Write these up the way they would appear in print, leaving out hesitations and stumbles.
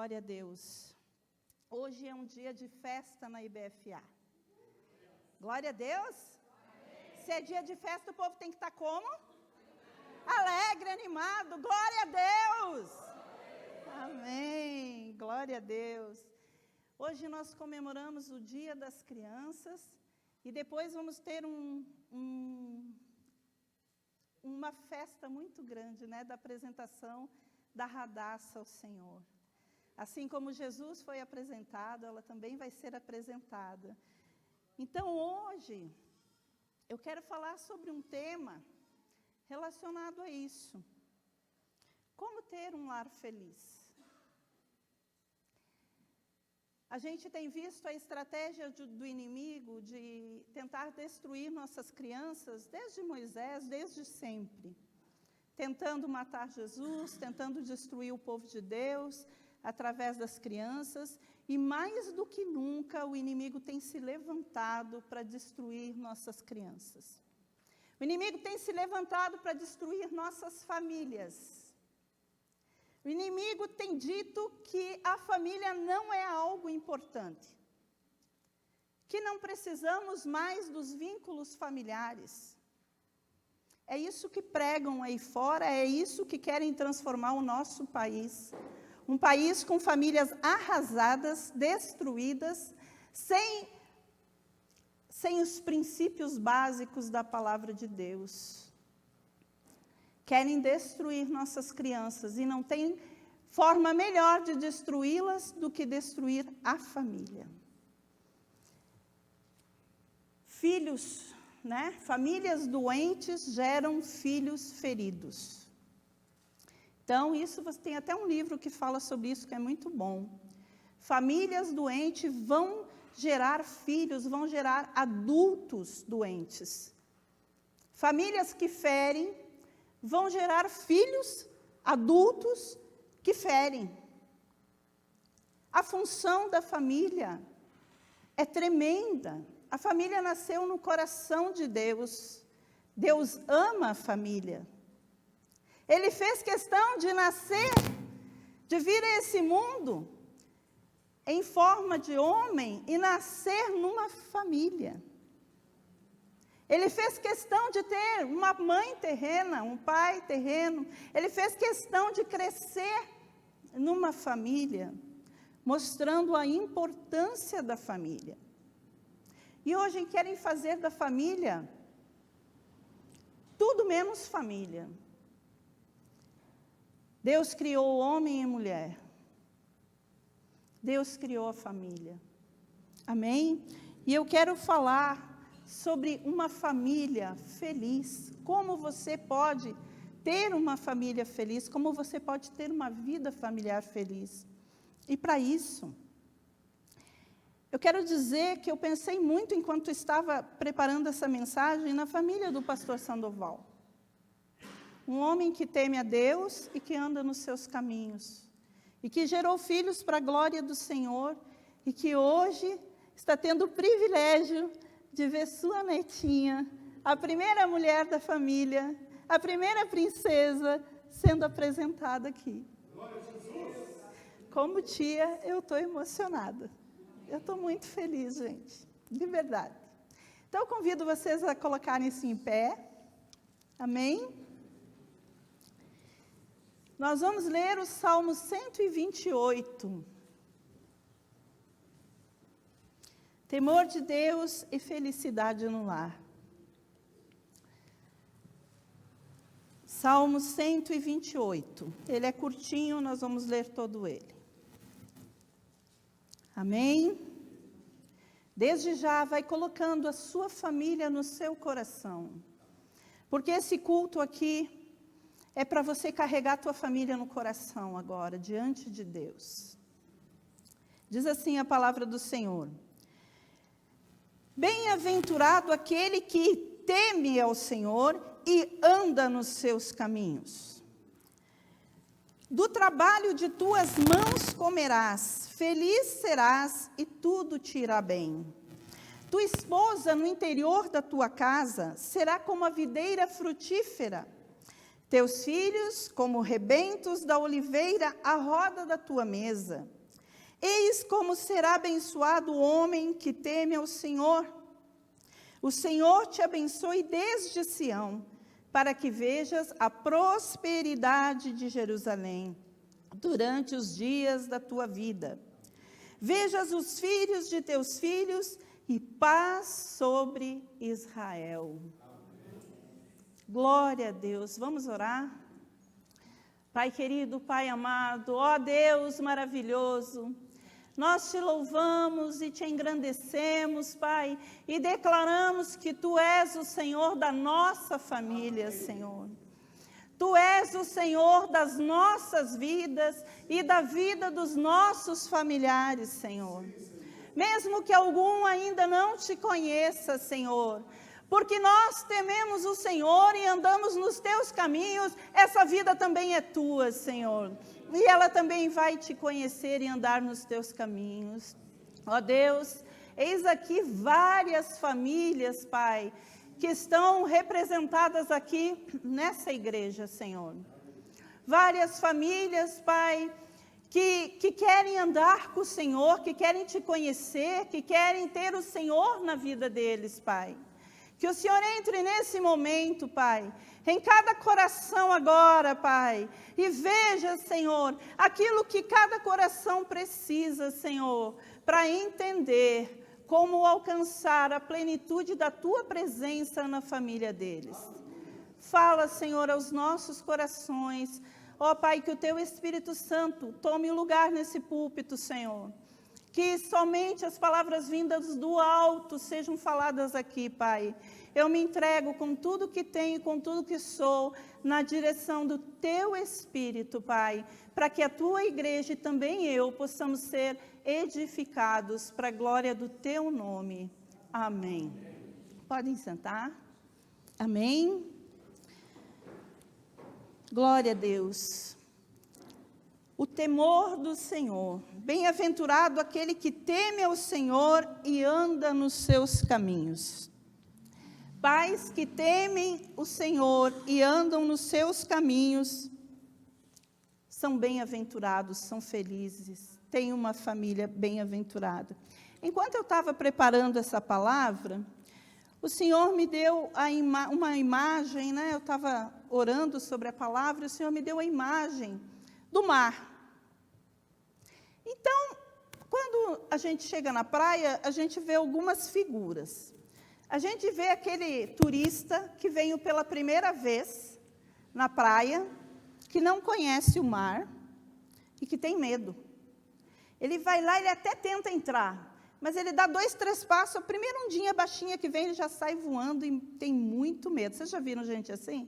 Glória a Deus. Hoje é um dia de festa na IBFA. Glória a Deus. Se é dia de festa, o povo tem que estar como? Alegre, animado. Glória a Deus. Amém. Glória a Deus. Hoje nós comemoramos o Dia das Crianças e depois vamos ter uma festa muito grande, né, da apresentação da Radassa ao Senhor. Assim como Jesus foi apresentado, ela também vai ser apresentada. Então, hoje, eu quero falar sobre um tema relacionado a isso. Como ter um lar feliz? A gente tem visto a estratégia do inimigo de tentar destruir nossas crianças desde Moisés, desde sempre. Tentando matar Jesus, tentando destruir o povo de Deus através das crianças. E mais do que nunca, o inimigo tem se levantado para destruir nossas crianças. O inimigo tem se levantado para destruir nossas famílias. O inimigo tem dito que a família não é algo importante, que não precisamos mais dos vínculos familiares. É isso que pregam aí fora, é isso que querem transformar o nosso país. Um país com famílias arrasadas, destruídas, sem os princípios básicos da palavra de Deus. Querem destruir nossas crianças e não tem forma melhor de destruí-las do que destruir a família. Filhos, né? Famílias doentes geram filhos feridos. Então, isso você tem até um livro que fala sobre isso, que é muito bom. Famílias doentes vão gerar filhos, vão gerar adultos doentes. Famílias que ferem vão gerar filhos adultos que ferem. A função da família é tremenda. A família nasceu no coração de Deus. Deus ama a família. Ele fez questão de nascer, de vir a esse mundo em forma de homem e nascer numa família. Ele fez questão de ter uma mãe terrena, um pai terreno. Ele fez questão de crescer numa família, mostrando a importância da família. E hoje querem fazer da família tudo menos família. Deus criou homem e mulher. Deus criou a família. Amém? E eu quero falar sobre uma família feliz. Como você pode ter uma família feliz, como você pode ter uma vida familiar feliz. E para isso, eu quero dizer que eu pensei muito enquanto estava preparando essa mensagem na família do pastor Sandoval. Um homem que teme a Deus e que anda nos seus caminhos. E que gerou filhos para a glória do Senhor. E que hoje está tendo o privilégio de ver sua netinha, a primeira mulher da família, a primeira princesa, sendo apresentada aqui. Glória a Jesus. Como tia, eu estou emocionada. Eu estou muito feliz, gente. De verdade. Então, eu convido vocês a colocarem-se em pé. Amém? Nós vamos ler o Salmo 128. Temor de Deus e felicidade no lar. Salmo 128. Ele é curtinho, nós vamos ler todo ele. Amém? Desde já, vai colocando a sua família no seu coração. Porque esse culto aqui é para você carregar a tua família no coração agora, diante de Deus. Diz assim a palavra do Senhor. Bem-aventurado aquele que teme ao Senhor e anda nos seus caminhos. Do trabalho de tuas mãos comerás, feliz serás e tudo te irá bem. Tua esposa no interior da tua casa será como a videira frutífera. Teus filhos, como rebentos da oliveira, à roda da tua mesa. Eis como será abençoado o homem que teme ao Senhor. O Senhor te abençoe desde Sião, para que vejas a prosperidade de Jerusalém durante os dias da tua vida. Vejas os filhos de teus filhos e paz sobre Israel. Glória a Deus. Vamos orar? Pai querido, Pai amado, ó Deus maravilhoso, nós te louvamos e te engrandecemos, Pai, e declaramos que Tu és o Senhor da nossa família, Senhor. Tu és o Senhor das nossas vidas e da vida dos nossos familiares, Senhor. Mesmo que algum ainda não te conheça, Senhor, porque nós tememos o Senhor e andamos nos teus caminhos, essa vida também é tua, Senhor. E ela também vai te conhecer e andar nos teus caminhos. Ó Deus, eis aqui várias famílias, Pai, que estão representadas aqui nessa igreja, Senhor. Várias famílias, Pai, que querem andar com o Senhor, que querem te conhecer, que querem ter o Senhor na vida deles, Pai. Que o Senhor entre nesse momento, Pai, em cada coração agora, Pai, e veja, Senhor, aquilo que cada coração precisa, Senhor, para entender como alcançar a plenitude da Tua presença na família deles. Fala, Senhor, aos nossos corações, ó Pai, que o Teu Espírito Santo tome lugar nesse púlpito, Senhor. Que somente as palavras vindas do alto sejam faladas aqui, Pai. Eu me entrego com tudo que tenho, com tudo que sou, na direção do Teu Espírito, Pai, para que a Tua igreja e também eu possamos ser edificados para a glória do Teu nome. Amém. Podem sentar. Amém. Glória a Deus. O temor do Senhor. Bem-aventurado aquele que teme ao Senhor e anda nos seus caminhos. Pais que temem o Senhor e andam nos seus caminhos, são bem-aventurados, são felizes, têm uma família bem-aventurada. Enquanto eu estava preparando essa palavra, o Senhor me deu uma imagem, né? Eu estava orando sobre a palavra, e o Senhor me deu a imagem do mar. Então, quando a gente chega na praia, a gente vê algumas figuras. A gente vê aquele turista que veio pela primeira vez na praia, que não conhece o mar e que tem medo. Ele vai lá, ele até tenta entrar, mas ele dá 2, 3 passos, a primeira ondinha baixinha que vem, ele já sai voando e tem muito medo. Vocês já viram gente assim?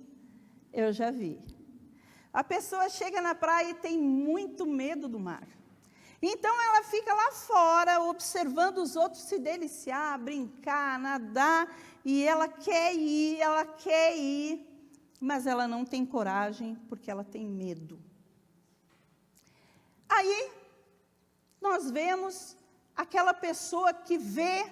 Eu já vi. A pessoa chega na praia e tem muito medo do mar. Então, ela fica lá fora, observando os outros se deliciar, brincar, nadar, e ela quer ir, mas ela não tem coragem, porque ela tem medo. Aí, nós vemos aquela pessoa que vê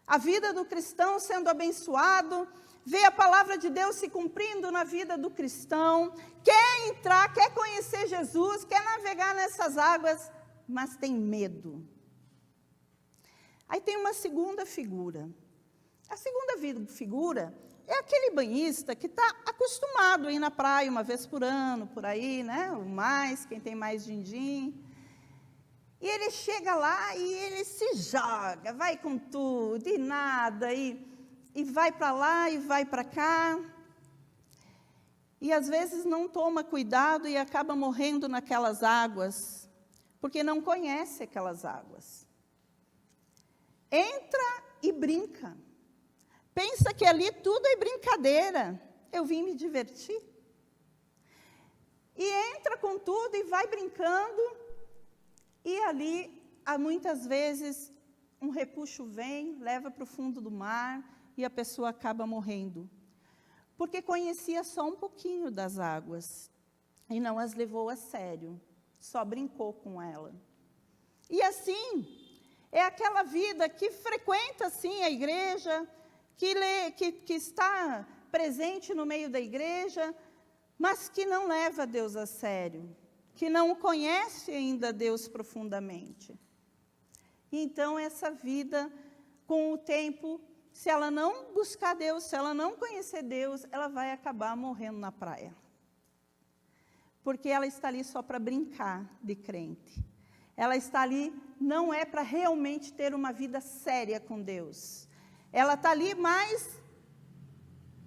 a vida do cristão sendo abençoado, vê a palavra de Deus se cumprindo na vida do cristão, quer entrar, quer conhecer Jesus, quer navegar nessas águas, mas tem medo. Aí tem uma segunda figura. A segunda figura é aquele banhista que está acostumado a ir na praia uma vez por ano, por aí, né? Ou mais, quem tem mais din-din. E ele chega lá e ele se joga, vai com tudo, e nada, e vai para lá e vai para cá. E às vezes não toma cuidado e acaba morrendo naquelas águas, porque não conhece aquelas águas. Entra e brinca. Pensa que ali tudo é brincadeira. Eu vim me divertir. E entra com tudo e vai brincando. E ali, muitas vezes, um repuxo vem, leva para o fundo do mar e a pessoa acaba morrendo. Porque conhecia só um pouquinho das águas e não as levou a sério. Só brincou com ela. E assim, é aquela vida que frequenta, sim, a igreja, que está presente no meio da igreja, mas que não leva Deus a sério, que não conhece ainda Deus profundamente. Então, essa vida, com o tempo, se ela não buscar Deus, se ela não conhecer Deus, ela vai acabar morrendo na praia. Porque ela está ali só para brincar de crente. Ela está ali, não é para realmente ter uma vida séria com Deus. Ela está ali mais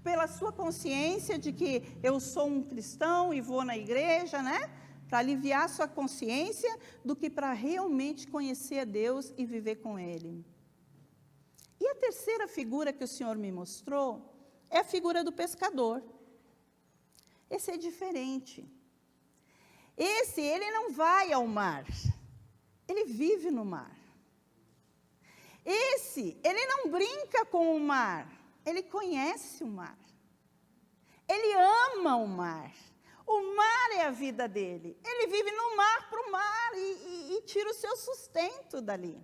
pela sua consciência de que eu sou um cristão e vou na igreja, né? Para aliviar a sua consciência, do que para realmente conhecer a Deus e viver com Ele. E a terceira figura que o Senhor me mostrou é a figura do pescador. Esse é diferente. Esse, ele não vai ao mar, ele vive no mar. Esse, ele não brinca com o mar, ele conhece o mar. Ele ama o mar. O mar é a vida dele. Ele vive no mar, para o mar, e tira o seu sustento dali.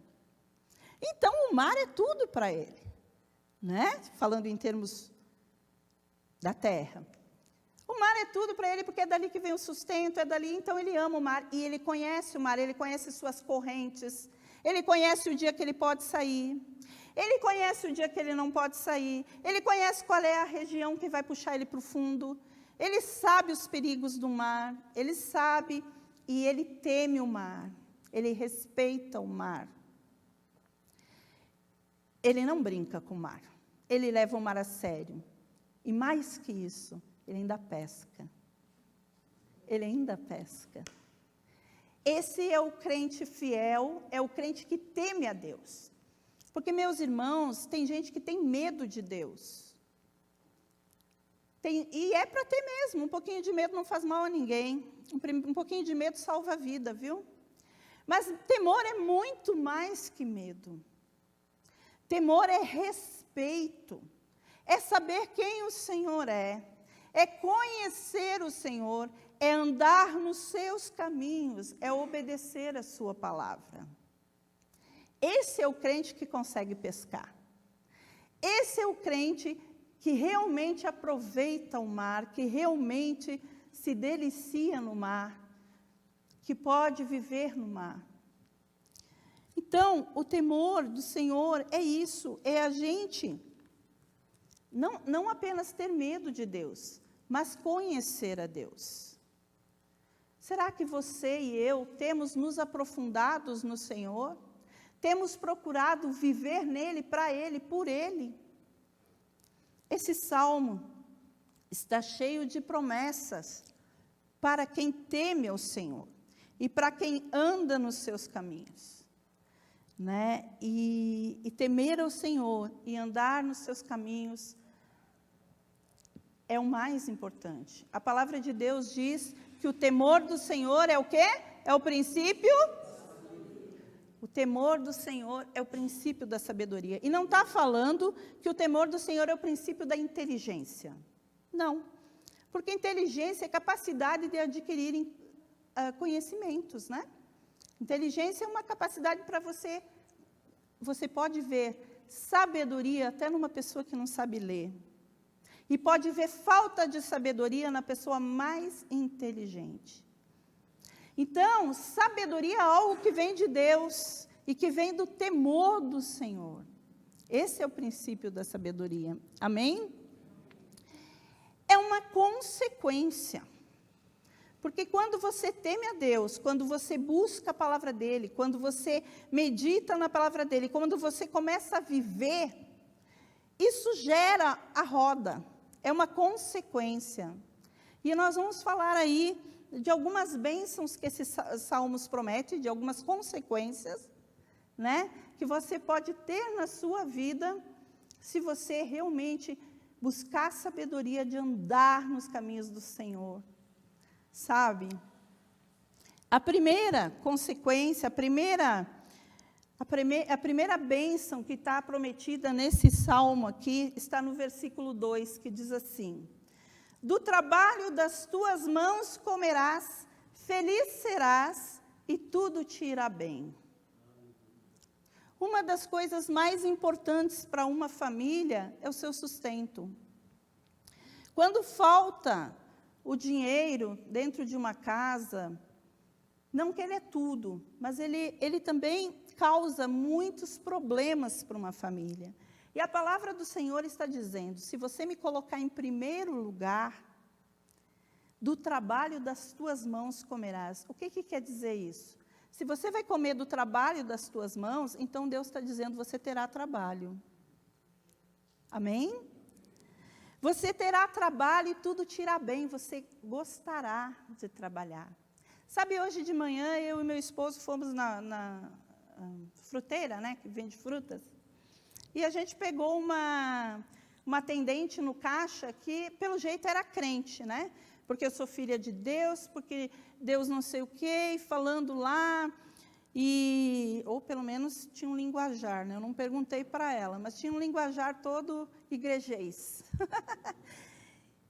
Então, o mar é tudo para ele, né? Falando em termos da terra. O mar é tudo para ele, porque é dali que vem o sustento, é dali, então ele ama o mar. E ele conhece o mar, ele conhece suas correntes, ele conhece o dia que ele pode sair, ele conhece o dia que ele não pode sair, ele conhece qual é a região que vai puxar ele para o fundo, ele sabe os perigos do mar, ele sabe e ele teme o mar, ele respeita o mar. Ele não brinca com o mar, ele leva o mar a sério. E mais que isso, ele ainda pesca. Ele ainda pesca. Esse é o crente fiel, é o crente que teme a Deus. Porque, meus irmãos, tem gente que tem medo de Deus. E é para ter mesmo, um pouquinho de medo não faz mal a ninguém. Um pouquinho de medo salva a vida, viu? Mas temor é muito mais que medo. Temor é respeito. É saber quem o Senhor é conhecer o Senhor, é andar nos seus caminhos, é obedecer a sua palavra. Esse é o crente que consegue pescar. Esse é o crente que realmente aproveita o mar, que realmente se delicia no mar, que pode viver no mar. Então, o temor do Senhor é isso, é a gente não apenas ter medo de Deus, mas conhecer a Deus. Será que você e eu temos nos aprofundados no Senhor? Temos procurado viver nele, para Ele, por Ele? Esse salmo está cheio de promessas para quem teme ao Senhor e para quem anda nos seus caminhos. Né? E temer ao Senhor e andar nos seus caminhos é o mais importante. A palavra de Deus diz que o temor do Senhor é o quê? É o princípio? O temor do Senhor é o princípio da sabedoria. E não está falando que o temor do Senhor é o princípio da inteligência. Não. Porque inteligência é capacidade de adquirir conhecimentos, né? Inteligência é uma capacidade para você. Você pode ver sabedoria até numa pessoa que não sabe ler. E pode ver falta de sabedoria na pessoa mais inteligente. Então, sabedoria é algo que vem de Deus e que vem do temor do Senhor. Esse é o princípio da sabedoria. Amém? É uma consequência. Porque quando você teme a Deus, quando você busca a palavra dEle, quando você medita na palavra dEle, quando você começa a viver, isso gera a roda. É uma consequência. E nós vamos falar aí de algumas bênçãos que esses salmos prometem, de algumas consequências, né, que você pode ter na sua vida, se você realmente buscar a sabedoria de andar nos caminhos do Senhor. Sabe? A primeira consequência, a primeira bênção que está prometida nesse salmo aqui, está no versículo 2, que diz assim: do trabalho das tuas mãos comerás, feliz serás, e tudo te irá bem. Uma das coisas mais importantes para uma família é o seu sustento. Quando falta o dinheiro dentro de uma casa, não que ele é tudo, mas ele também causa muitos problemas para uma família. E a palavra do Senhor está dizendo, se você me colocar em primeiro lugar, do trabalho das tuas mãos comerás. O que quer dizer isso? Se você vai comer do trabalho das tuas mãos, então Deus está dizendo, você terá trabalho. Amém? Você terá trabalho e tudo te irá bem, você gostará de trabalhar. Sabe, hoje de manhã, eu e meu esposo fomos na fruteira, né, que vende frutas, e a gente pegou uma atendente no caixa que, pelo jeito, era crente, né? Porque eu sou filha de Deus, porque Deus não sei o quê, e falando lá, ou pelo menos tinha um linguajar, né? Eu não perguntei para ela, mas tinha um linguajar todo igrejês.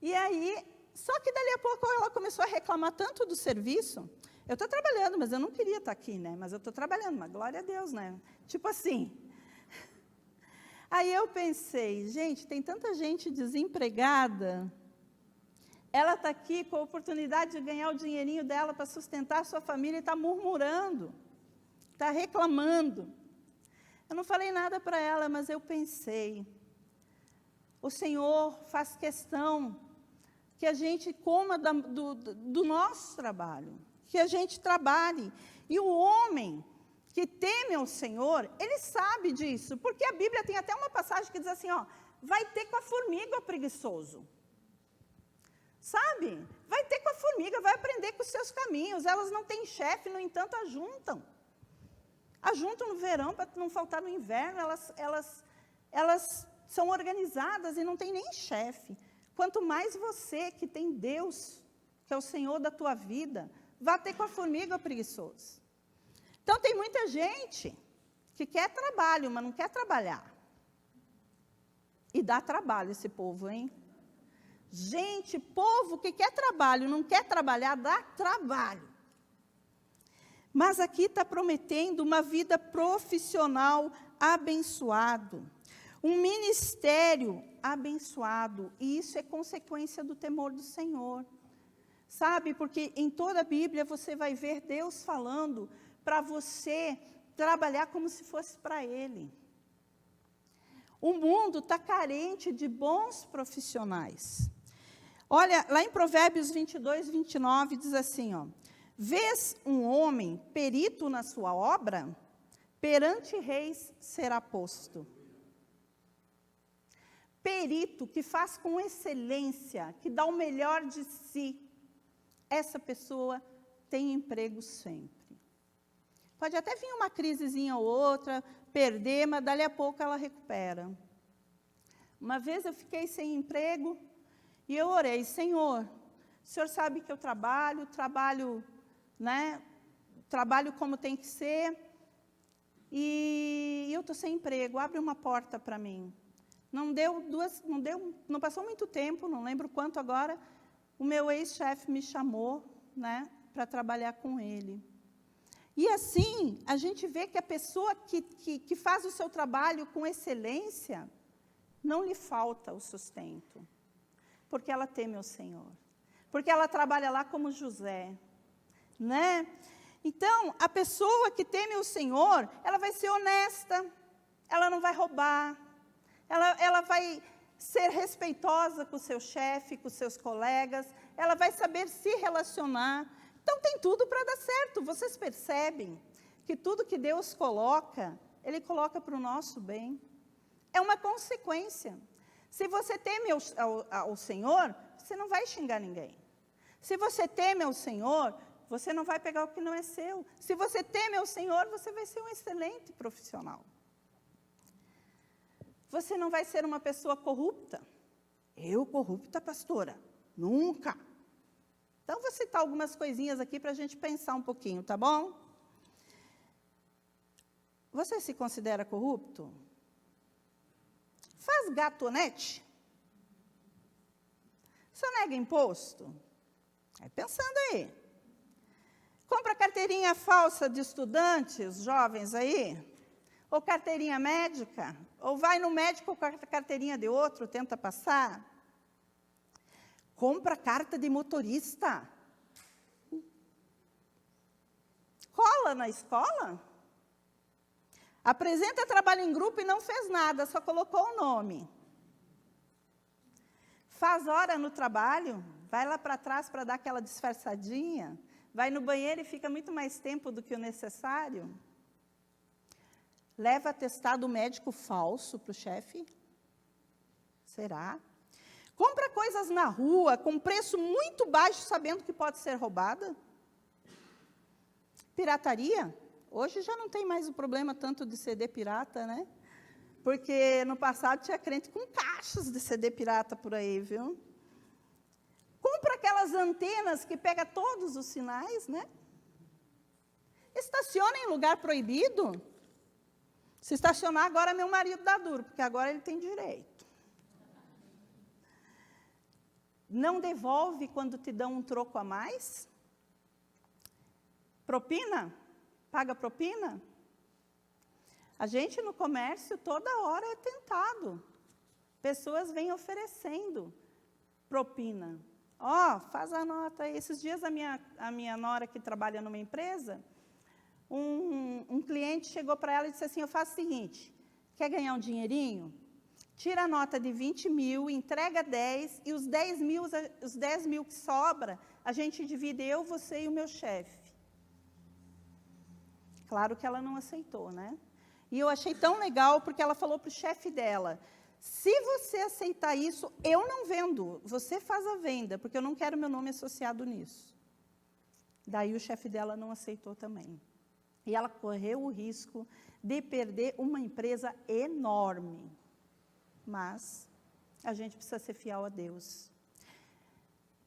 E aí, só que dali a pouco ela começou a reclamar tanto do serviço. Eu estou trabalhando, mas eu não queria estar aqui, né? Mas eu estou trabalhando, mas glória a Deus, né? Tipo assim. Aí eu pensei, gente, tem tanta gente desempregada. Ela está aqui com a oportunidade de ganhar o dinheirinho dela para sustentar a sua família e está murmurando, está reclamando. Eu não falei nada para ela, mas eu pensei, o Senhor faz questão que a gente coma do nosso trabalho, que a gente trabalhe. E o homem que teme ao Senhor, ele sabe disso, porque a Bíblia tem até uma passagem que diz assim, ó, vai ter com a formiga o preguiçoso. Sabe? Vai ter com a formiga, vai aprender com os seus caminhos. Elas não têm chefe, no entanto, ajuntam. Ajuntam no verão para não faltar no inverno. Elas são organizadas e não têm nem chefe. Quanto mais você, que tem Deus, que é o Senhor da tua vida, vai ter com a formiga preguiçoso. Então, tem muita gente que quer trabalho, mas não quer trabalhar. E dá trabalho esse povo, hein? Gente, povo que quer trabalho, não quer trabalhar, dá trabalho. Mas aqui está prometendo uma vida profissional abençoado, um ministério abençoado, e isso é consequência do temor do Senhor. Sabe, porque em toda a Bíblia você vai ver Deus falando para você trabalhar como se fosse para Ele. O mundo está carente de bons profissionais. Olha, lá em Provérbios 22, 29, diz assim, ó, vês um homem perito na sua obra, perante reis será posto. Perito, que faz com excelência, que dá o melhor de si, essa pessoa tem emprego sempre. Pode até vir uma crisezinha ou outra, perder, mas dali a pouco ela recupera. Uma vez eu fiquei sem emprego, e eu orei, Senhor, o Senhor sabe que eu trabalho, né, trabalho como tem que ser, e eu estou sem emprego, abre uma porta para mim. Não passou muito tempo, não lembro quanto agora, o meu ex-chefe me chamou, né, para trabalhar com ele. E assim, a gente vê que a pessoa que faz o seu trabalho com excelência, não lhe falta o sustento. Porque ela teme o Senhor. Porque ela trabalha lá como José. Né? Então, a pessoa que teme o Senhor, ela vai ser honesta, ela não vai roubar, ela vai ser respeitosa com o seu chefe, com os seus colegas, ela vai saber se relacionar. Então, tem tudo para dar certo. Vocês percebem que tudo que Deus coloca, Ele coloca para o nosso bem. É uma consequência. Se você teme ao Senhor, você não vai xingar ninguém. Se você teme ao Senhor, você não vai pegar o que não é seu. Se você teme ao Senhor, você vai ser um excelente profissional. Você não vai ser uma pessoa corrupta. Eu corrupta, pastora? Nunca. Então, vou citar algumas coisinhas aqui para a gente pensar um pouquinho, tá bom? Você se considera corrupto? Faz gatonete? Sonega imposto? Vai pensando aí. Compra carteirinha falsa de estudantes, jovens aí? Ou carteirinha médica? Ou vai no médico com a carteirinha de outro, tenta passar? Compra carta de motorista. Cola na escola. Apresenta trabalho em grupo e não fez nada, só colocou o nome. Faz hora no trabalho, vai lá para trás para dar aquela disfarçadinha, vai no banheiro e fica muito mais tempo do que o necessário. Leva atestado médico falso para o chefe. Será? Compra coisas na rua com preço muito baixo, sabendo que pode ser roubada. Pirataria. Hoje já não tem mais o problema tanto de CD pirata, né? Porque no passado tinha crente com caixas de CD pirata por aí, viu? Compra aquelas antenas que pega todos os sinais, né? Estaciona em lugar proibido. Se estacionar, agora meu marido dá duro, porque agora ele tem direito. Não devolve quando te dão um troco a mais? Propina? Paga propina? A gente no comércio toda hora é tentado. Pessoas vêm oferecendo propina. Ó, faz a nota aí. Esses dias a minha nora que trabalha numa empresa, um cliente chegou para ela e disse assim, eu faço o seguinte, quer ganhar um dinheirinho? Tira a nota de 20 mil, entrega 10, e os 10 mil que sobra, a gente divide eu, você e o meu chefe. Claro que ela não aceitou, né? E eu achei tão legal, porque ela falou para o chefe dela, se você aceitar isso, eu não vendo, você faz a venda, porque eu não quero meu nome associado nisso. Daí o chefe dela não aceitou também. E ela correu o risco de perder uma empresa enorme. Mas a gente precisa ser fiel a Deus.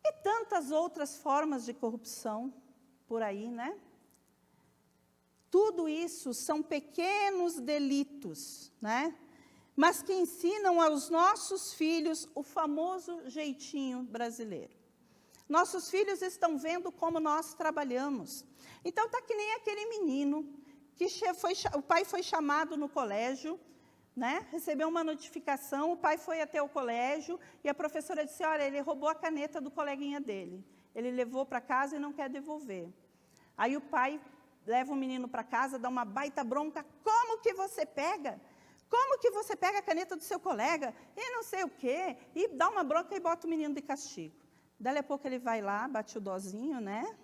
E tantas outras formas de corrupção por aí, né? Tudo isso são pequenos delitos, né? Mas que ensinam aos nossos filhos o famoso jeitinho brasileiro. Nossos filhos estão vendo como nós trabalhamos. Então, está que nem aquele menino, que o pai foi chamado no colégio, né? Recebeu uma notificação, o pai foi até o colégio, e a professora disse, olha, ele roubou a caneta do coleguinha dele. Ele levou para casa e não quer devolver. Aí o pai leva o menino para casa, dá uma baita bronca, como que você pega? Como que você pega a caneta do seu colega? E não sei o quê, e dá uma bronca e bota o menino de castigo. Dali a pouco ele vai lá, bate o dozinho, né?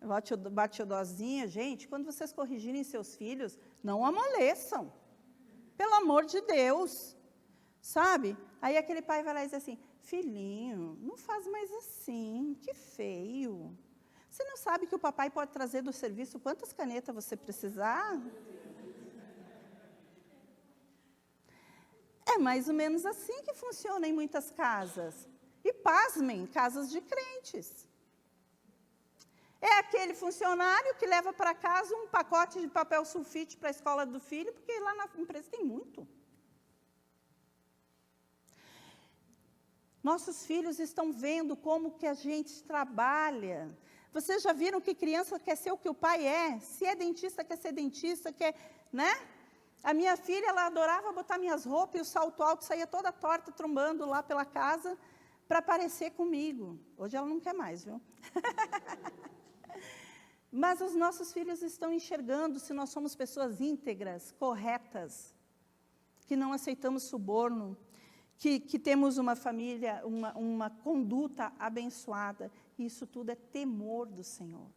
Bate o dozinho. Gente, quando vocês corrigirem seus filhos, não amoleçam. Pelo amor de Deus. Sabe? Aí aquele pai vai lá e diz assim, filhinho, não faz mais assim, que feio. Você não sabe que o papai pode trazer do serviço quantas canetas você precisar? É mais ou menos assim que funciona em muitas casas. E pasmem, casas de crentes. É aquele funcionário que leva para casa um pacote de papel sulfite para a escola do filho, porque lá na empresa tem muito. Nossos filhos estão vendo como que a gente trabalha. Vocês já viram que criança quer ser o que o pai é? Se é dentista, quer ser dentista, quer, né? A minha filha, ela adorava botar minhas roupas e o salto alto saía toda torta, trombando lá pela casa, para parecer comigo. Hoje ela não quer mais, viu? Mas os nossos filhos estão enxergando se nós somos pessoas íntegras, corretas, que não aceitamos suborno, que temos uma família, uma conduta abençoada. Isso tudo é temor do Senhor.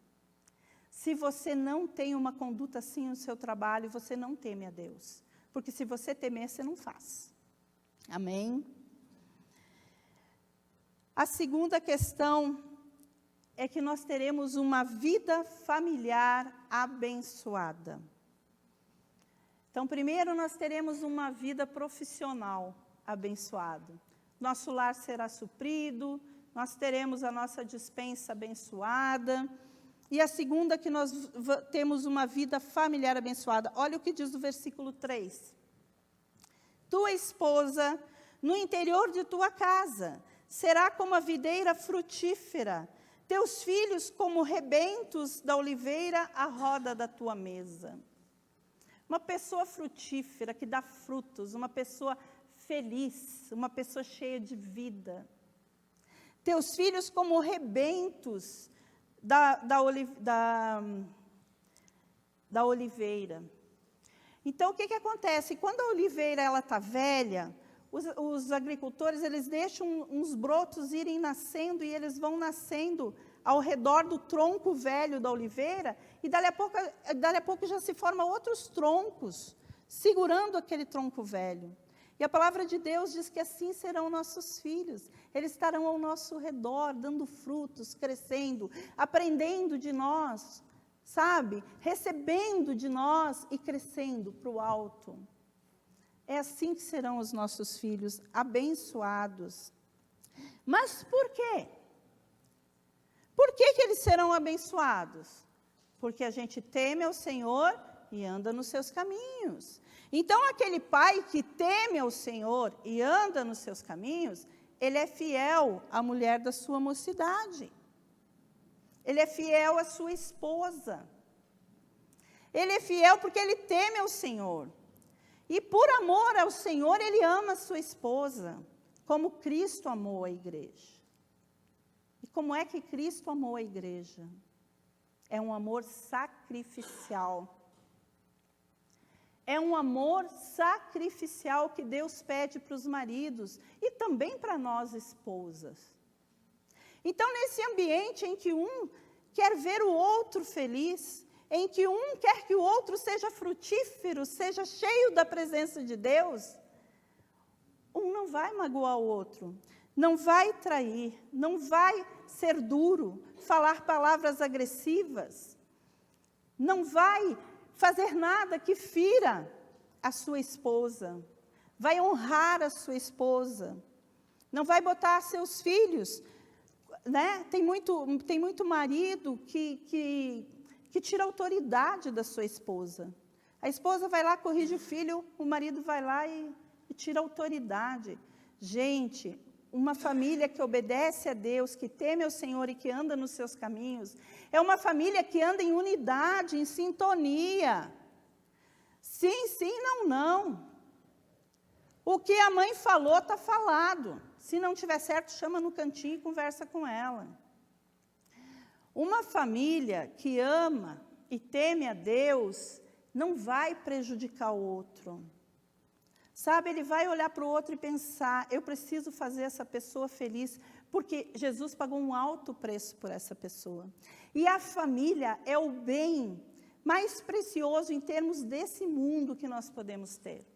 Se você não tem uma conduta assim no seu trabalho, você não teme a Deus. Porque se você temer, você não faz. Amém? A segunda questão é que nós teremos uma vida familiar abençoada. Então, primeiro, nós teremos uma vida profissional abençoada. Nosso lar será suprido, nós teremos a nossa despensa abençoada. E a segunda, que nós temos uma vida familiar abençoada. Olha o que diz o versículo 3. Tua esposa, no interior de tua casa, será como a videira frutífera, teus filhos como rebentos da oliveira à roda da tua mesa. Uma pessoa frutífera, que dá frutos, uma pessoa feliz, uma pessoa cheia de vida. Teus filhos como rebentos da oliveira. Então, o que acontece? Quando a oliveira está velha, os agricultores eles deixam uns brotos irem nascendo e eles vão nascendo ao redor do tronco velho da oliveira, e dali a pouco já se formam outros troncos, segurando aquele tronco velho. E a palavra de Deus diz que assim serão nossos filhos. Eles estarão ao nosso redor, dando frutos, crescendo, aprendendo de nós, sabe? Recebendo de nós e crescendo para o alto. É assim que serão os nossos filhos, abençoados. Mas por quê? Por que eles serão abençoados? Porque a gente teme ao Senhor e anda nos seus caminhos. Então, aquele pai que teme ao Senhor e anda nos seus caminhos, ele é fiel à mulher da sua mocidade. Ele é fiel à sua esposa. Ele é fiel porque ele teme ao Senhor. E por amor ao Senhor, ele ama a sua esposa, como Cristo amou a igreja. E como é que Cristo amou a igreja? É um amor sacrificial. É um amor sacrificial que Deus pede para os maridos e também para nós, esposas. Então, nesse ambiente em que um quer ver o outro feliz, em que um quer que o outro seja frutífero, seja cheio da presença de Deus, um não vai magoar o outro, não vai trair, não vai ser duro, falar palavras agressivas, não vai fazer nada que fira a sua esposa, vai honrar a sua esposa, não vai botar seus filhos, né? Tem muito marido que tira a autoridade da sua esposa. A esposa vai lá, corrige o filho, o marido vai lá e tira a autoridade. Gente, uma família que obedece a Deus, que teme ao Senhor e que anda nos seus caminhos, é uma família que anda em unidade, em sintonia. Sim, sim, não, não. O que a mãe falou, está falado. Se não tiver certo, chama no cantinho e conversa com ela. Uma família que ama e teme a Deus, não vai prejudicar o outro. Sabe, ele vai olhar para o outro e pensar, eu preciso fazer essa pessoa feliz, porque Jesus pagou um alto preço por essa pessoa. E a família é o bem mais precioso em termos desse mundo que nós podemos ter.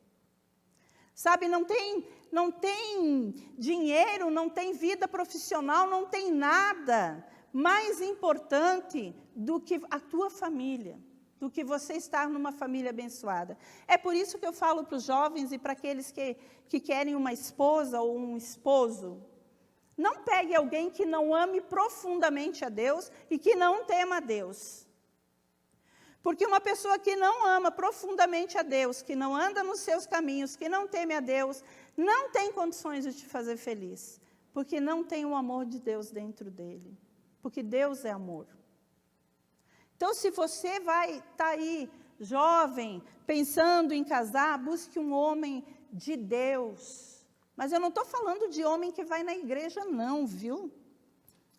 Sabe, não tem dinheiro, não tem vida profissional, não tem nada mais importante do que a tua família, do que você estar numa família abençoada. É por isso que eu falo para os jovens e para aqueles que querem uma esposa ou um esposo, não pegue alguém que não ame profundamente a Deus e que não tema a Deus. Porque uma pessoa que não ama profundamente a Deus, que não anda nos seus caminhos, que não teme a Deus, não tem condições de te fazer feliz. Porque não tem o amor de Deus dentro dele. Porque Deus é amor. Então, se você vai estar aí, jovem, pensando em casar, busque um homem de Deus. Mas eu não estou falando de homem que vai na igreja, não, viu?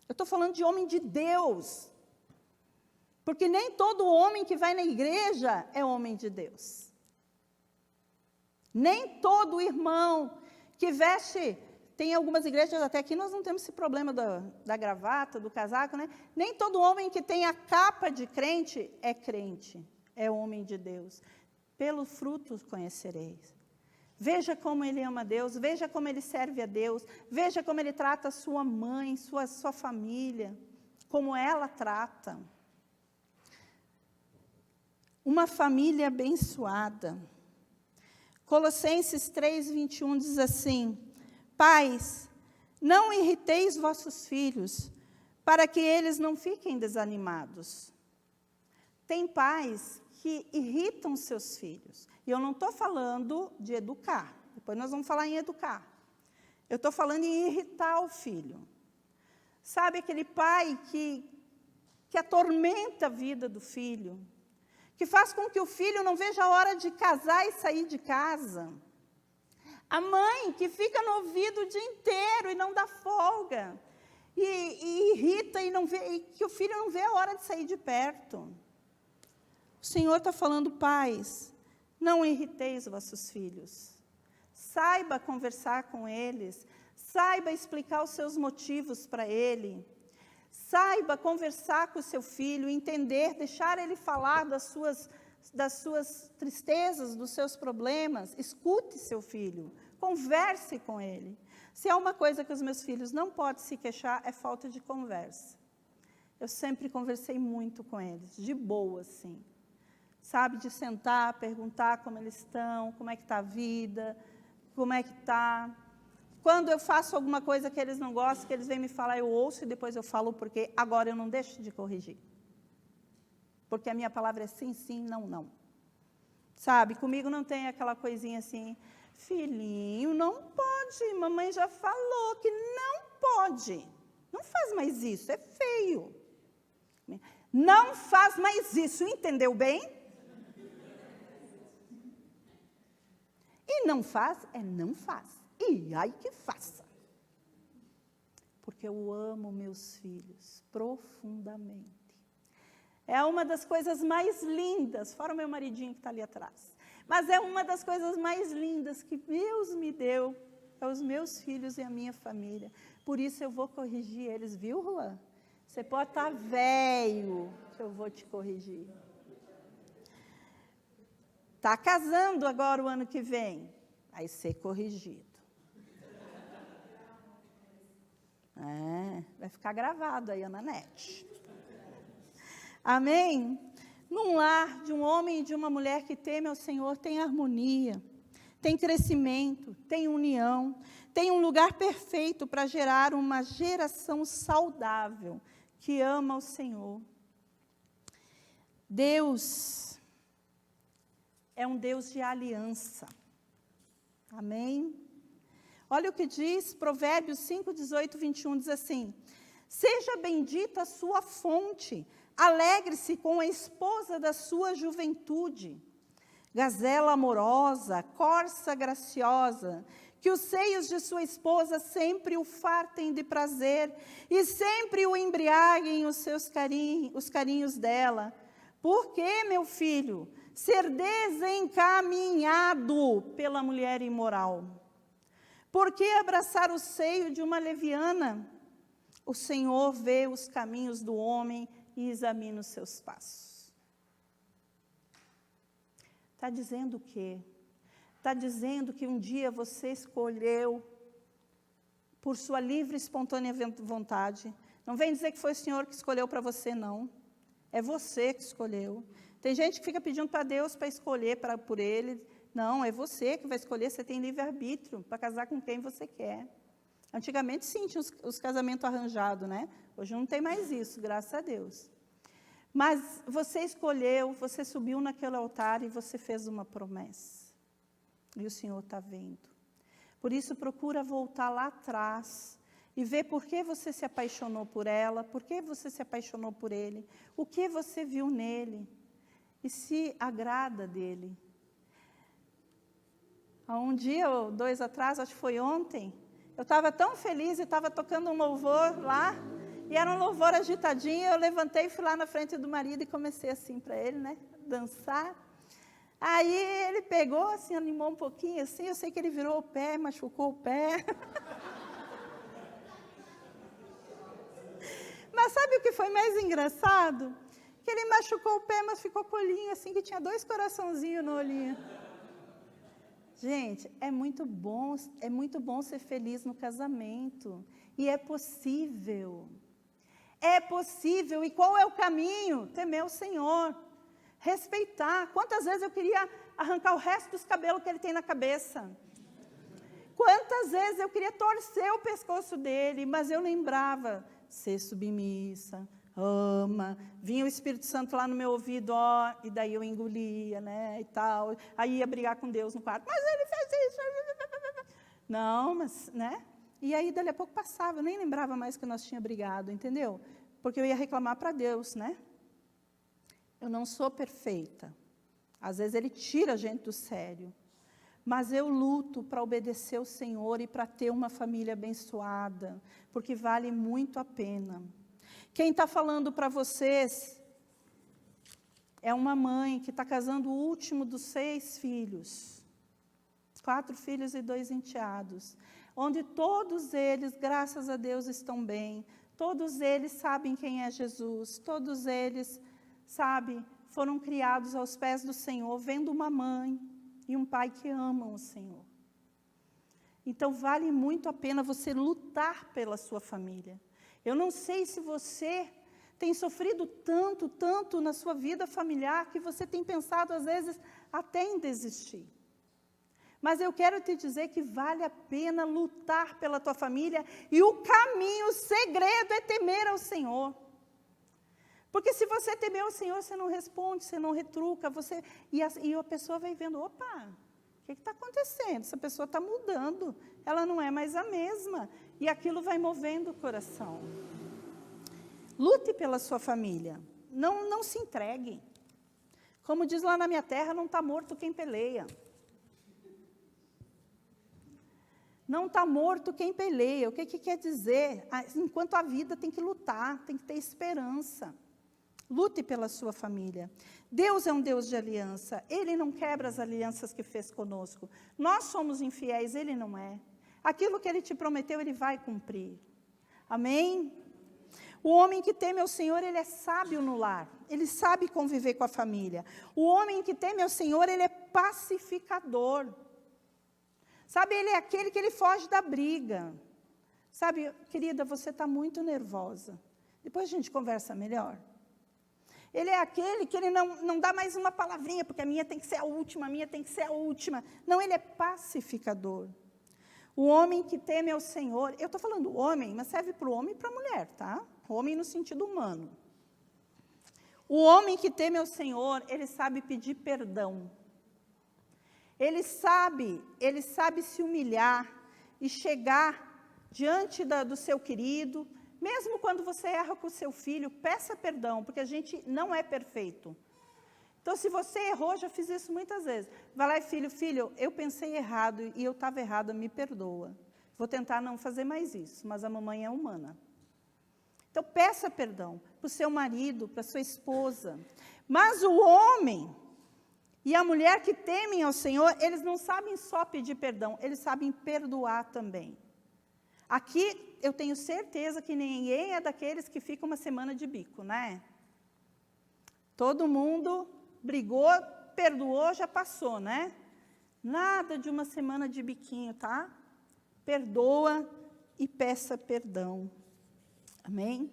Eu estou falando de homem de Deus. Porque nem todo homem que vai na igreja é homem de Deus. Nem todo irmão que veste... Tem algumas igrejas, até aqui nós não temos esse problema da gravata, do casaco, né? Nem todo homem que tem a capa de crente, é homem de Deus. Pelos frutos conhecereis. Veja como ele ama a Deus, veja como ele serve a Deus, veja como ele trata a sua mãe, sua família, como ela trata. Uma família abençoada. Colossenses 3:21 diz assim: Pais, não irriteis vossos filhos, para que eles não fiquem desanimados. Tem pais que irritam seus filhos. E eu não estou falando de educar. Depois nós vamos falar em educar. Eu estou falando em irritar o filho. Sabe aquele pai que atormenta a vida do filho? Que faz com que o filho não veja a hora de casar e sair de casa? A mãe que fica no ouvido o dia inteiro e não dá folga. e irrita e não vê, e que o filho não vê a hora de sair de perto. O Senhor está falando, pais, não irriteis vossos filhos. Saiba conversar com eles, saiba explicar os seus motivos para ele. Saiba conversar com o seu filho, entender, deixar ele falar das suas tristezas, dos seus problemas. Escute seu filho, converse com ele. Se há uma coisa que os meus filhos não podem se queixar, é falta de conversa. Eu sempre conversei muito com eles, de boa, assim. Sabe, de sentar, perguntar como eles estão, como é que está a vida, como é que está. Quando eu faço alguma coisa que eles não gostam, que eles vêm me falar, eu ouço e depois eu falo, porque agora eu não deixo de corrigir. Porque a minha palavra é sim, sim, não, não. Sabe, comigo não tem aquela coisinha assim, filhinho, não pode, mamãe já falou que não pode. Não faz mais isso, é feio. Não faz mais isso, entendeu bem? E não faz, é não faz. E ai que faça. Porque eu amo meus filhos profundamente. É uma das coisas mais lindas, fora o meu maridinho que está ali atrás. Mas é uma das coisas mais lindas que Deus me deu, é os meus filhos e a minha família. Por isso eu vou corrigir eles, viu, Juan? Você pode estar velho, que eu vou te corrigir. Está casando agora o ano que vem, vai ser corrigido. Vai ficar gravado aí na net. Amém? Num lar de um homem e de uma mulher que teme ao Senhor, tem harmonia, tem crescimento, tem união, tem um lugar perfeito para gerar uma geração saudável, que ama o Senhor. Deus é um Deus de aliança. Amém? Olha o que diz Provérbios 5, 18, 21, diz assim: seja bendita a sua fonte, alegre-se com a esposa da sua juventude. Gazela amorosa, corça graciosa, que os seios de sua esposa sempre o fartem de prazer e sempre o embriaguem os carinhos dela. Por que, meu filho, ser desencaminhado pela mulher imoral? Por que abraçar o seio de uma leviana? O Senhor vê os caminhos do homem e examina os seus passos. Está dizendo o quê? Está dizendo que um dia você escolheu, por sua livre e espontânea vontade. Não vem dizer que foi o Senhor que escolheu para você, não. É você que escolheu. Tem gente que fica pedindo para Deus para escolher por ele. Não, é você que vai escolher, você tem livre-arbítrio para casar com quem você quer. Antigamente, sim, tinha os casamentos arranjados, né? Hoje não tem mais isso, graças a Deus. Mas você escolheu, você subiu naquele altar e você fez uma promessa. E o Senhor está vendo. Por isso, procura voltar lá atrás e ver por que você se apaixonou por ela, por que você se apaixonou por ele, o que você viu nele e se agrada dele. Há um dia ou dois atrás, acho que foi ontem, eu estava tão feliz e estava tocando um louvor lá, e era um louvor agitadinho, eu levantei, fui lá na frente do marido e comecei assim para ele, né, dançar. Aí ele pegou, assim, animou um pouquinho, assim, eu sei que ele virou o pé, machucou o pé. Mas sabe o que foi mais engraçado? Que ele machucou o pé, mas ficou com o olhinho, assim, que tinha 2 coraçãozinhos no olhinho. Gente, é muito bom ser feliz no casamento. E é possível. É possível. E qual é o caminho? Temer o Senhor. Respeitar. Quantas vezes eu queria arrancar o resto dos cabelos que ele tem na cabeça? Quantas vezes eu queria torcer o pescoço dele, mas eu lembrava, ser submissa, ama, vinha o Espírito Santo lá no meu ouvido, ó, e daí eu engolia, né, e tal, aí ia brigar com Deus no quarto, mas ele fez isso, não, mas, né, e aí dali a pouco passava, eu nem lembrava mais que nós tínhamos brigado, entendeu? Porque eu ia reclamar para Deus, né, eu não sou perfeita, às vezes ele tira a gente do sério, Mas eu luto para obedecer o Senhor e para ter uma família abençoada, porque vale muito a pena. Quem está falando para vocês é uma mãe que está casando o último dos 6 filhos. 4 filhos e 2 enteados. Onde todos eles, graças a Deus, estão bem. Todos eles sabem quem é Jesus. Todos eles, foram criados aos pés do Senhor, vendo uma mãe e um pai que amam o Senhor. Então, vale muito a pena você lutar pela sua família. Eu não sei se você tem sofrido tanto na sua vida familiar, que você tem pensado, às vezes, até em desistir. Mas eu quero te dizer que vale a pena lutar pela tua família, e o caminho, o segredo é temer ao Senhor. Porque se você temer ao Senhor, você não responde, você não retruca, e a pessoa vai vendo, opa, o que está acontecendo? Essa pessoa está mudando, ela não é mais a mesma. E aquilo vai movendo o coração. Lute pela sua família, não se entregue. Como diz lá na minha terra, não está morto quem peleia. Não está morto quem peleia. O que quer dizer? Enquanto a vida tem que lutar, tem que ter esperança. Lute pela sua família. Deus é um Deus de aliança. Ele não quebra as alianças que fez conosco. Nós somos infiéis, Ele não é. Aquilo que Ele te prometeu, Ele vai cumprir. Amém? O homem que teme ao Senhor, ele é sábio no lar. Ele sabe conviver com a família. O homem que teme ao Senhor, ele é pacificador. Ele é aquele que ele foge da briga. Querida, você está muito nervosa. Depois a gente conversa melhor. Ele é aquele que ele não dá mais uma palavrinha, porque a minha tem que ser a última, a minha tem que ser a última. Não, ele é pacificador. O homem que teme ao Senhor, eu estou falando homem, mas serve para o homem e para a mulher, tá? Homem no sentido humano. O homem que teme ao Senhor, ele sabe pedir perdão. Ele sabe se humilhar e chegar diante do seu querido. Mesmo quando você erra com o seu filho, peça perdão, porque a gente não é perfeito. Então, se você errou, já fiz isso muitas vezes. Vai lá e filho, eu pensei errado e eu estava errada, me perdoa. Vou tentar não fazer mais isso, mas a mamãe é humana. Então, peça perdão para o seu marido, para a sua esposa. Mas o homem e a mulher que temem ao Senhor, eles não sabem só pedir perdão, eles sabem perdoar também. Aqui, eu tenho certeza que ninguém é daqueles que ficam uma semana de bico, né? Todo mundo brigou, perdoou, já passou, né? Nada de uma semana de biquinho, tá? Perdoa e peça perdão. Amém?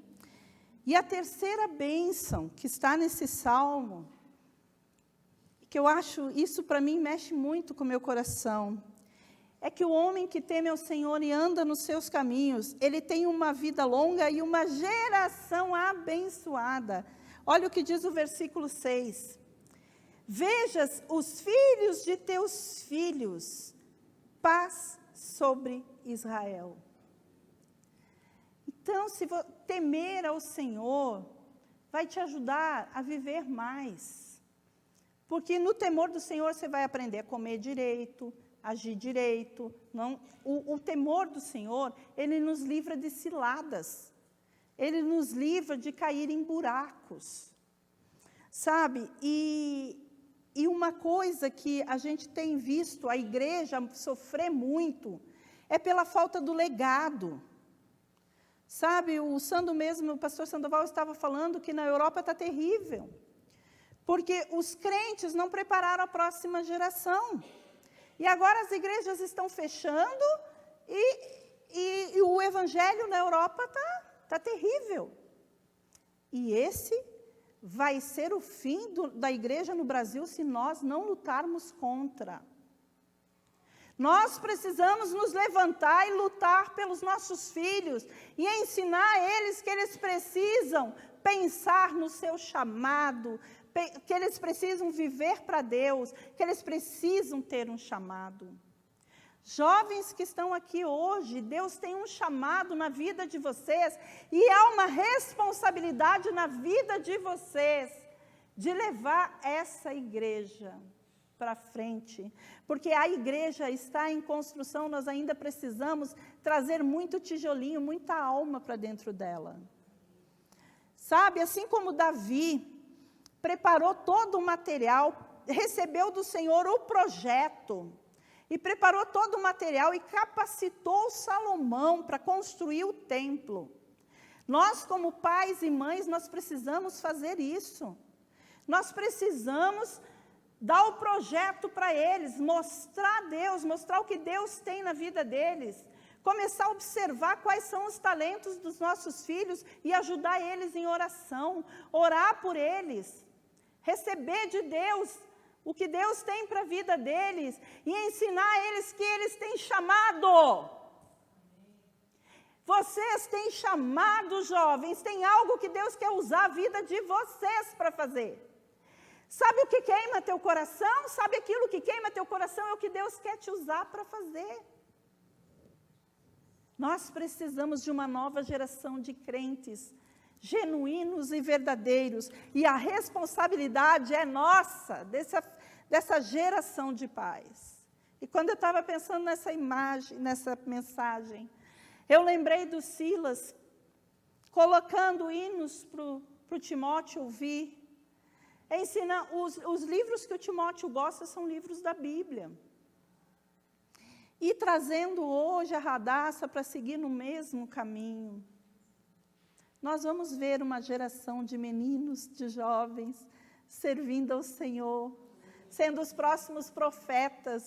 E a terceira bênção que está nesse salmo, que eu acho, isso para mim mexe muito com o meu coração, é que o homem que teme ao Senhor e anda nos seus caminhos, ele tem uma vida longa e uma geração abençoada. Olha o que diz o versículo 6. Vejas os filhos de teus filhos, paz sobre Israel. Então, se temer ao Senhor, vai te ajudar a viver mais. Porque no temor do Senhor você vai aprender a comer direito, agir direito. Não, o temor do Senhor, ele nos livra de ciladas. Ele nos livra de cair em buracos. E uma coisa que a gente tem visto a igreja sofrer muito é pela falta do legado. O pastor Sandoval estava falando que na Europa está terrível. Porque os crentes não prepararam a próxima geração. E agora as igrejas estão fechando e o evangelho na Europa está terrível. E esse vai ser o fim da igreja no Brasil se nós não lutarmos contra. Nós precisamos nos levantar e lutar pelos nossos filhos e ensinar a eles que eles precisam pensar no seu chamado, que eles precisam viver para Deus, que eles precisam ter um chamado. Jovens que estão aqui hoje, Deus tem um chamado na vida de vocês e há uma responsabilidade na vida de vocês de levar essa igreja para frente, porque a igreja está em construção, nós ainda precisamos trazer muito tijolinho, muita alma para dentro dela. Sabe, assim como Davi preparou todo o material, recebeu do Senhor o projeto, e preparou todo o material e capacitou Salomão para construir o templo. Nós, como pais e mães, nós precisamos fazer isso. Nós precisamos dar o projeto para eles, mostrar Deus, mostrar o que Deus tem na vida deles. Começar a observar quais são os talentos dos nossos filhos e ajudar eles em oração, orar por eles. Receber de Deus o que Deus tem para a vida deles e ensinar a eles que eles têm chamado. Vocês têm chamado, jovens, tem algo que Deus quer usar a vida de vocês para fazer. Sabe o que queima teu coração? Sabe aquilo que queima teu coração é o que Deus quer te usar para fazer. Nós precisamos de uma nova geração de crentes, genuínos e verdadeiros, e a responsabilidade é nossa, dessa geração de pais. E quando eu estava pensando nessa imagem, nessa mensagem, eu lembrei do Silas, colocando hinos para o Timóteo ouvir. Os livros que o Timóteo gosta são livros da Bíblia. E trazendo hoje a Radassa para seguir no mesmo caminho. Nós vamos ver uma geração de meninos, de jovens, servindo ao Senhor, sendo os próximos profetas.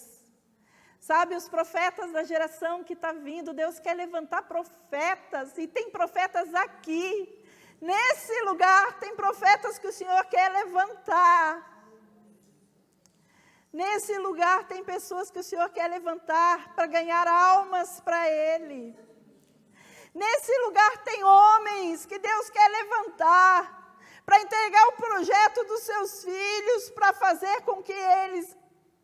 Sabe, os profetas da geração que está vindo, Deus quer levantar profetas, e tem profetas aqui. Nesse lugar tem profetas que o Senhor quer levantar. Nesse lugar tem pessoas que o Senhor quer levantar para ganhar almas para Ele. Nesse lugar tem homens que Deus quer levantar para entregar o projeto dos seus filhos, para fazer com que eles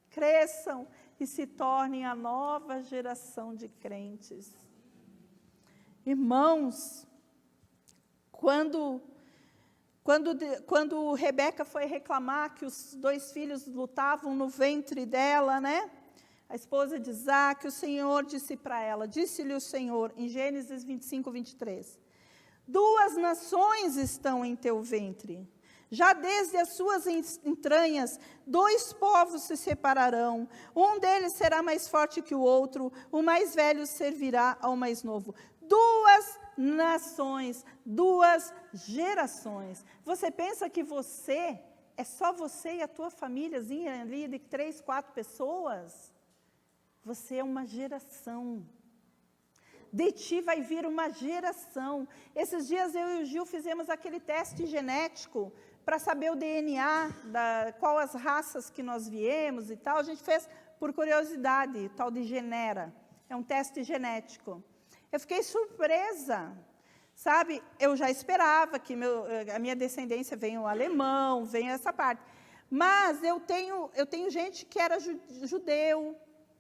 cresçam e se tornem a nova geração de crentes. Irmãos, quando Rebeca foi reclamar que os 2 filhos lutavam no ventre dela, né? A esposa de Isaac, o Senhor disse para ela, disse-lhe o Senhor, em Gênesis 25, 23, 2 nações estão em teu ventre, já desde as suas entranhas, 2 povos se separarão, um deles será mais forte que o outro, o mais velho servirá ao mais novo. 2 nações, 2 gerações. Você pensa que você, é só você e a tua famíliazinha ali de 3, 4 pessoas? Você é uma geração. De ti vai vir uma geração. Esses dias eu e o Gil fizemos aquele teste genético para saber o DNA, qual as raças que nós viemos e tal. A gente fez por curiosidade, tal de Genera. É um teste genético. Eu fiquei surpresa, sabe? Eu já esperava que a minha descendência venha o alemão, venha essa parte. Mas eu tenho gente que era judeu,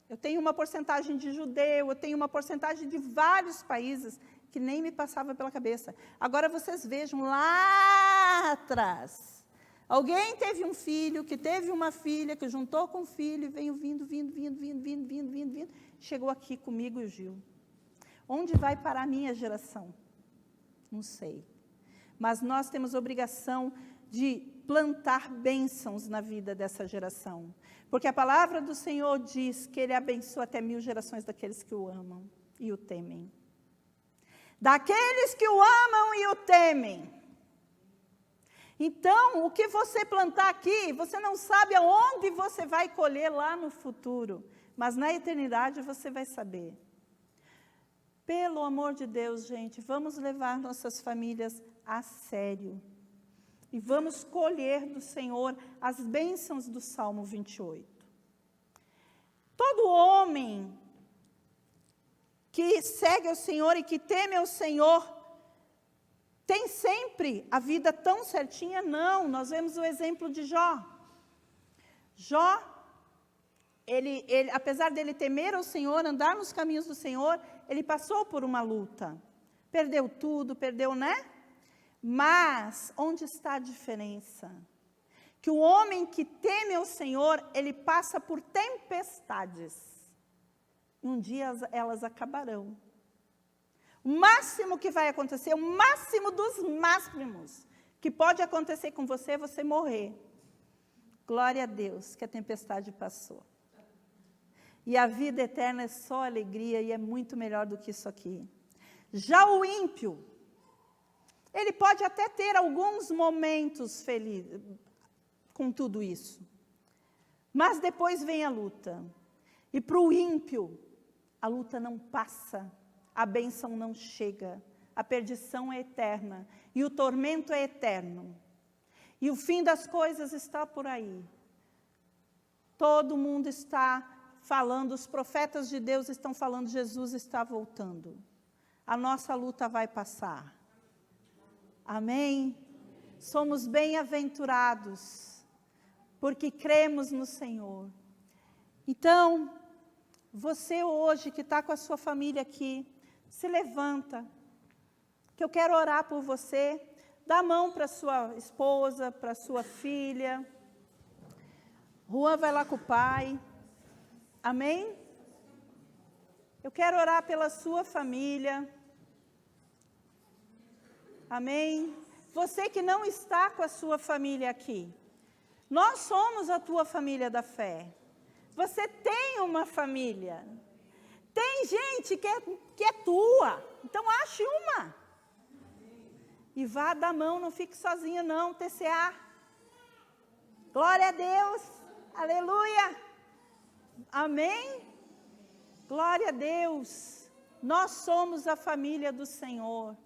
eu tenho uma porcentagem de judeu, eu tenho uma porcentagem de vários países que nem me passava pela cabeça. Agora vocês vejam lá atrás. Alguém teve um filho, que teve uma filha, que juntou com o filho e veio vindo, chegou aqui comigo e o Gil. Onde vai parar a minha geração? Não sei. Mas nós temos obrigação de plantar bênçãos na vida dessa geração. Porque a palavra do Senhor diz que Ele abençoa até 1000 gerações daqueles que o amam e o temem. Daqueles que o amam e o temem. Então, o que você plantar aqui, você não sabe aonde você vai colher lá no futuro. Mas na eternidade você vai saber. Pelo amor de Deus, gente, vamos levar nossas famílias a sério. E vamos colher do Senhor as bênçãos do Salmo 28. Todo homem que segue ao Senhor e que teme ao Senhor, tem sempre a vida tão certinha? Não, nós vemos o exemplo de Jó. Jó, apesar dele temer ao Senhor, andar nos caminhos do Senhor, ele passou por uma luta. Perdeu tudo, né? Mas, onde está a diferença? que o homem que teme ao Senhor, ele passa por tempestades. E um dia elas acabarão. O máximo que vai acontecer, o máximo dos máximos que pode acontecer com você é você morrer. Glória a Deus que a tempestade passou. E a vida eterna é só alegria e é muito melhor do que isso aqui. Já o ímpio, ele pode até ter alguns momentos felizes com tudo isso. Mas depois vem a luta. E para o ímpio, a luta não passa, a bênção não chega, a perdição é eterna e o tormento é eterno. E o fim das coisas está por aí. Todo mundo está falando, os profetas de Deus estão falando, Jesus está voltando. A nossa luta vai passar. Amém? Somos bem-aventurados, porque cremos no Senhor. Então, você hoje que está com a sua família aqui, se levanta, que eu quero orar por você. Dá a mão para sua esposa, para sua filha. Juan vai lá com o pai. Amém? Eu quero orar pela sua família. Amém? Você que não está com a sua família aqui. Nós somos a tua família da fé. Você tem uma família. Tem gente que é tua. Então, ache uma. E vá dar mão, não fique sozinha não, TCA. Glória a Deus. Aleluia. Amém? Glória a Deus. Nós somos a família do Senhor.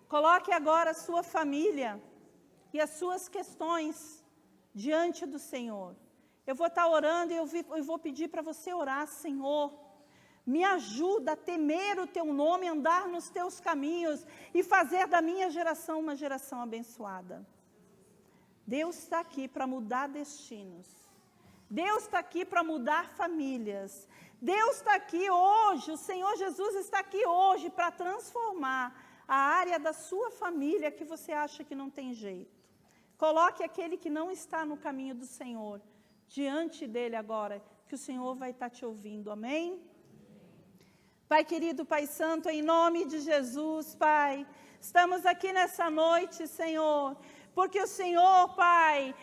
Coloque agora a sua família e as suas questões diante do Senhor. Eu vou estar orando e eu vou pedir para você orar, Senhor. Me ajuda a temer o teu nome, andar nos teus caminhos e fazer da minha geração uma geração abençoada. Deus está aqui para mudar destinos. Deus está aqui para mudar famílias. Deus está aqui hoje, o Senhor Jesus está aqui hoje para transformar a área da sua família que você acha que não tem jeito. Coloque aquele que não está no caminho do Senhor diante dele agora, que o Senhor vai estar te ouvindo. Amém? Pai querido, Pai santo, em nome de Jesus, Pai, estamos aqui nessa noite, Senhor, porque o Senhor, Pai,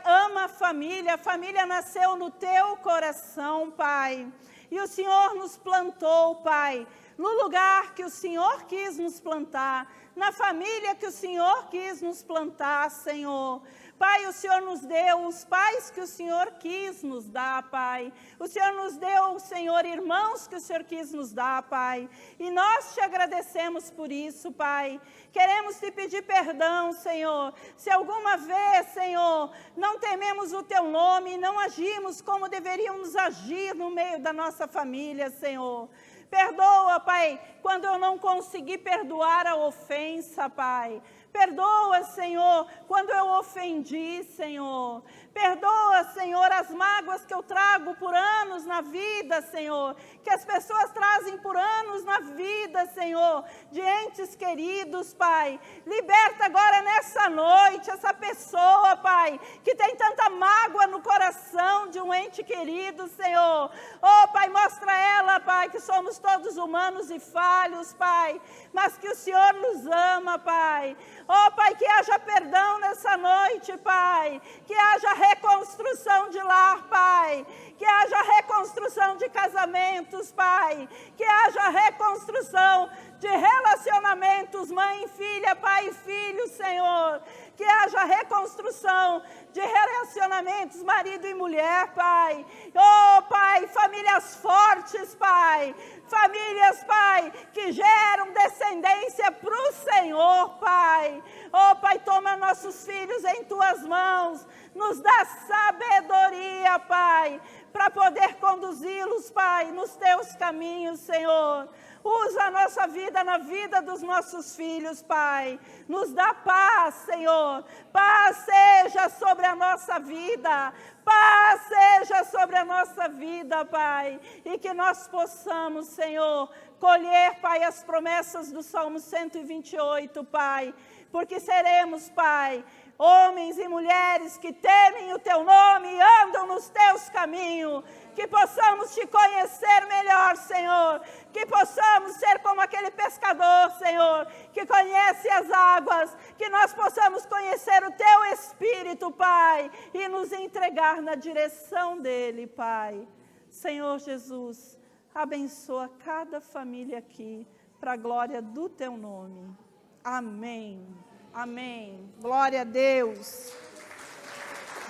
ama a família nasceu no teu coração, Pai, e o Senhor nos plantou, Pai, no lugar que o Senhor quis nos plantar, na família que o Senhor quis nos plantar, Senhor. Pai, o Senhor nos deu os pais que o Senhor quis nos dar, Pai. O Senhor nos deu, Senhor, irmãos que o Senhor quis nos dar, Pai. E nós te agradecemos por isso, Pai. Queremos te pedir perdão, Senhor. Se alguma vez, Senhor, não tememos o teu nome, não agimos como deveríamos agir no meio da nossa família, Senhor. Perdoa, Pai, quando eu não consegui perdoar a ofensa, Pai. Perdoa, Senhor, quando eu ofendi, Senhor. Perdoa, Senhor, as mágoas que eu trago por anos na vida, Senhor. Que as pessoas trazem por anos na vida, Senhor, de entes queridos, Pai. Liberta agora nessa noite essa pessoa, Pai, que tem tanta mágoa no coração de um ente querido, Senhor. Oh, Pai, mostra a ela, Pai, que somos todos humanos e falhos, Pai, mas que o Senhor nos ama, Pai. Oh, Pai, que haja perdão nessa noite, Pai. Que haja reconstrução de lar, Pai. Que haja reconstrução de casamentos, Pai. Que haja reconstrução de relacionamentos, mãe e filha, pai e filho, Senhor. Que haja reconstrução de relacionamentos, marido e mulher, Pai. Oh, Pai, famílias fortes, Pai. Famílias, Pai, que geram descendência para o Senhor, Pai. Oh, Pai, toma nossos filhos em Tuas mãos. Nos dá sabedoria, Pai, para poder conduzi-los, Pai, nos Teus caminhos, Senhor. Usa a nossa vida na vida dos nossos filhos, Pai. Nos dá paz, Senhor. Paz seja sobre a nossa vida. Paz seja sobre a nossa vida, Pai. E que nós possamos, Senhor, colher, Pai, as promessas do Salmo 128, Pai. Porque seremos, Pai, homens e mulheres que temem o teu nome e andam nos teus caminhos, que possamos te conhecer melhor, Senhor, que possamos ser como aquele pescador, Senhor, que conhece as águas, que nós possamos conhecer o teu Espírito, Pai, e nos entregar na direção dele, Pai. Senhor Jesus, abençoa cada família aqui, para a glória do teu nome. Amém. Amém. Glória a Deus.